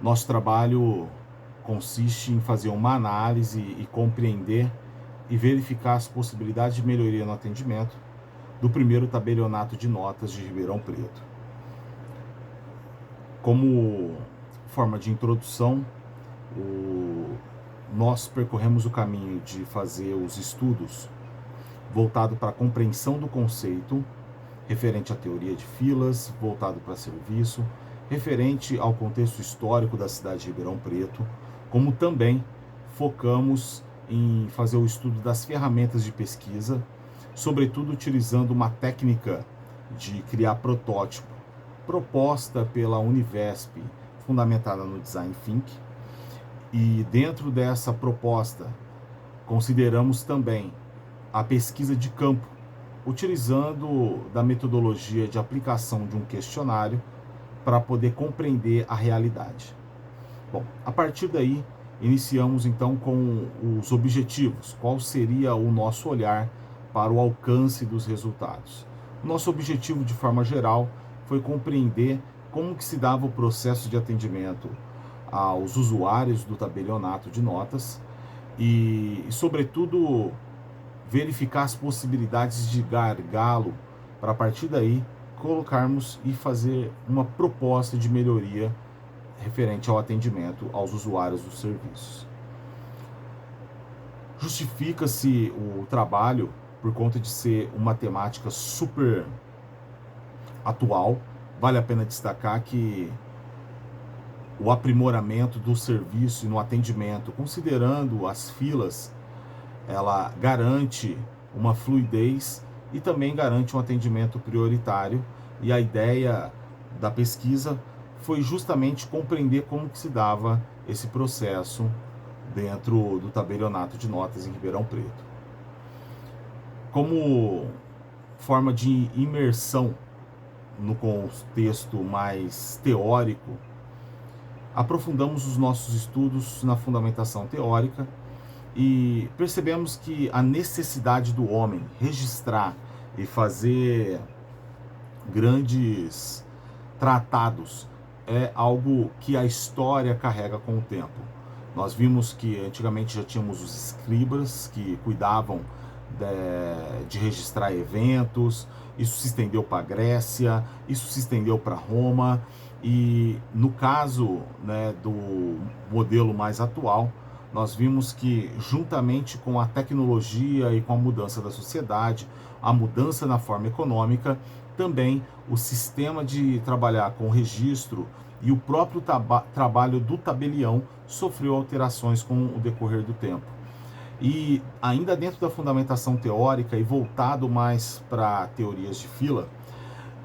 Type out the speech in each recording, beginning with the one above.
Nosso trabalho consiste em fazer uma análise e compreender e verificar as possibilidades de melhoria no atendimento do primeiro tabelionato de notas de Ribeirão Preto. Como forma de introdução, nós percorremos o caminho de fazer os estudos voltado para a compreensão do conceito, referente à teoria de filas, voltado para serviço, referente ao contexto histórico da cidade de Ribeirão Preto, como também focamos em fazer o estudo das ferramentas de pesquisa, sobretudo utilizando uma técnica de criar protótipo, proposta pela Univesp, fundamentada no Design Thinking. E dentro dessa proposta, consideramos também a pesquisa de campo, utilizando da metodologia de aplicação de um questionário para poder compreender a realidade. Bom, a partir daí, iniciamos então com os objetivos. Qual seria o nosso olhar para o alcance dos resultados? Nosso objetivo, de forma geral, foi compreender como que se dava o processo de atendimento aos usuários do tabelionato de notas e sobretudo, verificar as possibilidades de gargalo para, a partir daí, colocarmos e fazer uma proposta de melhoria referente ao atendimento aos usuários dos serviços. Justifica-se o trabalho por conta de ser uma temática super atual. Vale a pena destacar que o aprimoramento do serviço e no atendimento, considerando as filas, ela garante uma fluidez e também garante um atendimento prioritário. E a ideia da pesquisa foi justamente compreender como que se dava esse processo dentro do tabelionato de notas em Ribeirão Preto. Como forma de imersão no contexto mais teórico, aprofundamos os nossos estudos na fundamentação teórica e percebemos que a necessidade do homem registrar e fazer grandes tratados é algo que a história carrega com o tempo. Nós vimos que antigamente já tínhamos os escribas que cuidavam de registrar eventos, isso se estendeu para a Grécia, isso se estendeu para Roma, e no caso, né, do modelo mais atual, nós vimos que, juntamente com a tecnologia e com a mudança da sociedade, a mudança na forma econômica, também o sistema de trabalhar com registro e o próprio trabalho do tabelião sofreu alterações com o decorrer do tempo. E ainda dentro da fundamentação teórica e voltado mais para teorias de fila,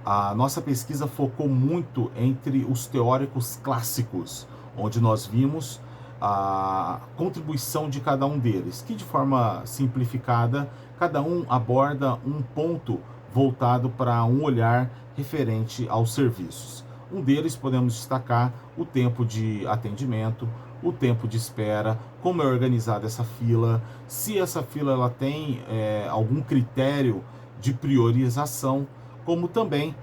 a nossa pesquisa focou muito entre os teóricos clássicos, onde nós vimos a contribuição de cada um deles, que de forma simplificada, cada um aborda um ponto voltado para um olhar referente aos serviços. Um deles podemos destacar o tempo de atendimento, o tempo de espera, como é organizada essa fila, se essa fila ela tem algum critério de priorização, como também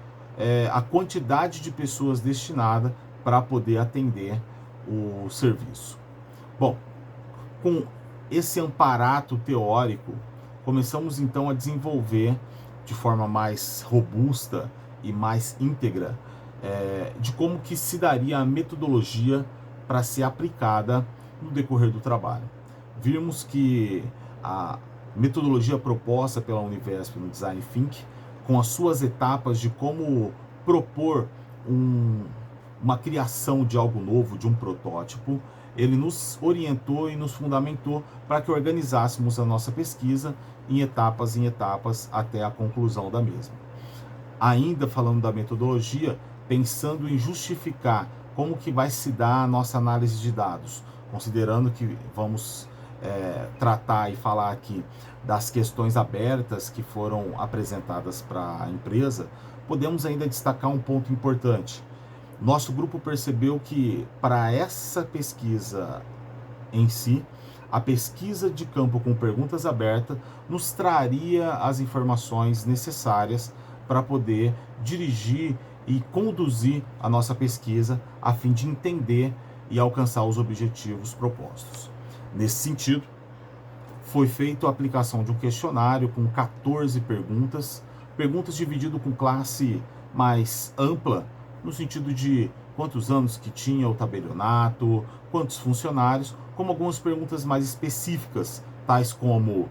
a quantidade de pessoas destinada para poder atender o serviço. Bom, com esse amparato teórico, começamos então a desenvolver de forma mais robusta e mais íntegra de como que se daria a metodologia para ser aplicada no decorrer do trabalho. Vimos que a metodologia proposta pela Univesp no Design Thinking, com as suas etapas de como propor uma criação de algo novo, de um protótipo, ele nos orientou e nos fundamentou para que organizássemos a nossa pesquisa em etapas até a conclusão da mesma. Ainda falando da metodologia, pensando em justificar como que vai se dar a nossa análise de dados, considerando que vamos tratar e falar aqui das questões abertas que foram apresentadas para a empresa, podemos ainda destacar um ponto importante. Nosso grupo percebeu que, para essa pesquisa em si, a pesquisa de campo com perguntas abertas nos traria as informações necessárias para poder dirigir e conduzir a nossa pesquisa a fim de entender e alcançar os objetivos propostos. Nesse sentido, foi feita a aplicação de um questionário com 14 perguntas dividido com classe mais ampla, no sentido de quantos anos que tinha o tabelionato, quantos funcionários, como algumas perguntas mais específicas, tais como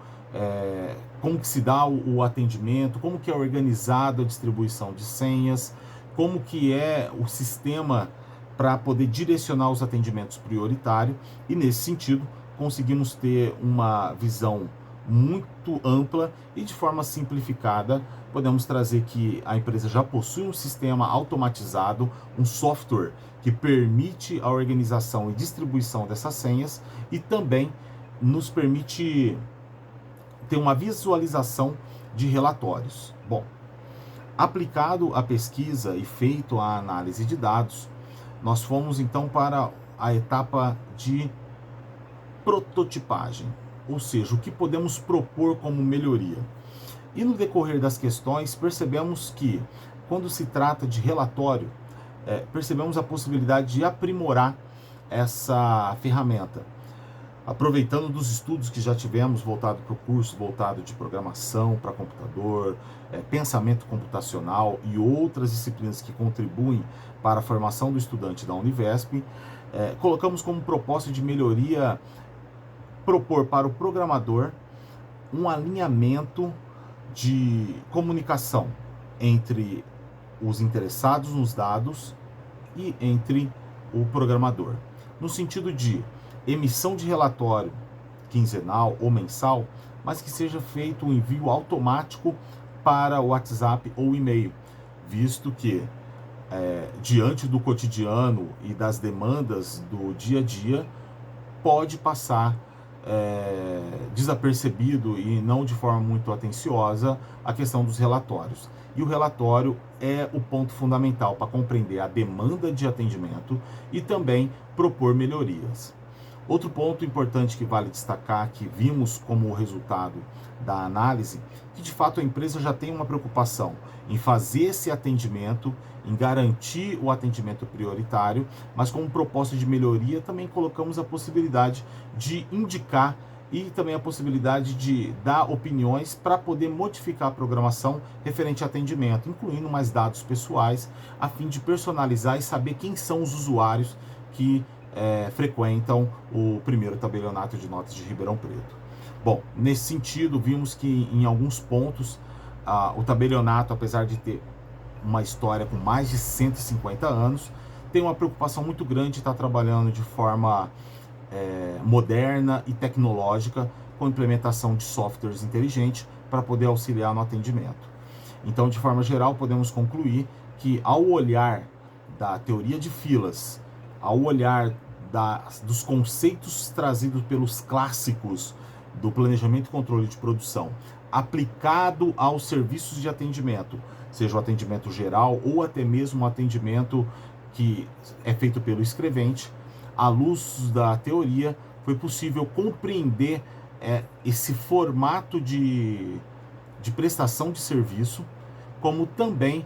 como que se dá o atendimento, como que é organizada a distribuição de senhas, como que é o sistema para poder direcionar os atendimentos prioritários, e nesse sentido conseguimos ter uma visão muito ampla e de forma simplificada. Podemos trazer que a empresa já possui um sistema automatizado, um software que permite a organização e distribuição dessas senhas e também nos permite ter uma visualização de relatórios. Bom, aplicado a pesquisa e feito a análise de dados, nós fomos então para a etapa de prototipagem, ou seja, o que podemos propor como melhoria. E no decorrer das questões, percebemos que, quando se trata de relatório, percebemos a possibilidade de aprimorar essa ferramenta. Aproveitando dos estudos que já tivemos voltado para o curso, voltado de programação para computador, pensamento computacional e outras disciplinas que contribuem para a formação do estudante da Univesp, colocamos como proposta de melhoria propor para o programador um alinhamento de comunicação entre os interessados nos dados e entre o programador, no sentido de emissão de relatório quinzenal ou mensal, mas que seja feito um envio automático para o WhatsApp ou e-mail, visto que, diante do cotidiano e das demandas do dia a dia, pode passar desapercebido e não de forma muito atenciosa a questão dos relatórios. E o relatório é o ponto fundamental para compreender a demanda de atendimento e também propor melhorias. Outro ponto importante que vale destacar, que vimos como resultado da análise, que de fato a empresa já tem uma preocupação em fazer esse atendimento, em garantir o atendimento prioritário, mas como proposta de melhoria também colocamos a possibilidade de indicar e também a possibilidade de dar opiniões para poder modificar a programação referente a atendimento, incluindo mais dados pessoais, a fim de personalizar e saber quem são os usuários que frequentam o primeiro tabelionato de notas de Ribeirão Preto. Bom, nesse sentido, vimos que em alguns pontos o tabelionato, apesar de ter uma história com mais de 150 anos, tem uma preocupação muito grande de estar trabalhando de forma moderna e tecnológica, com implementação de softwares inteligentes para poder auxiliar no atendimento. Então, de forma geral, podemos concluir que, ao olhar da teoria de filas, ao olhar dos conceitos trazidos pelos clássicos do planejamento e controle de produção, aplicado aos serviços de atendimento, seja o atendimento geral ou até mesmo o atendimento que é feito pelo escrevente, à luz da teoria, foi possível compreender esse formato de prestação de serviço, como também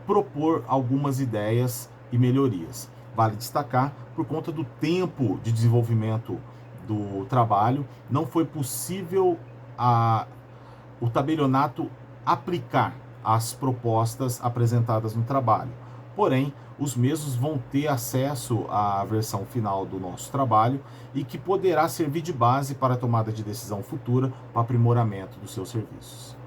propor algumas ideias e melhorias. Vale destacar, por conta do tempo de desenvolvimento do trabalho, não foi possível o tabelionato aplicar as propostas apresentadas no trabalho. Porém, os mesmos vão ter acesso à versão final do nosso trabalho e que poderá servir de base para a tomada de decisão futura para aprimoramento dos seus serviços.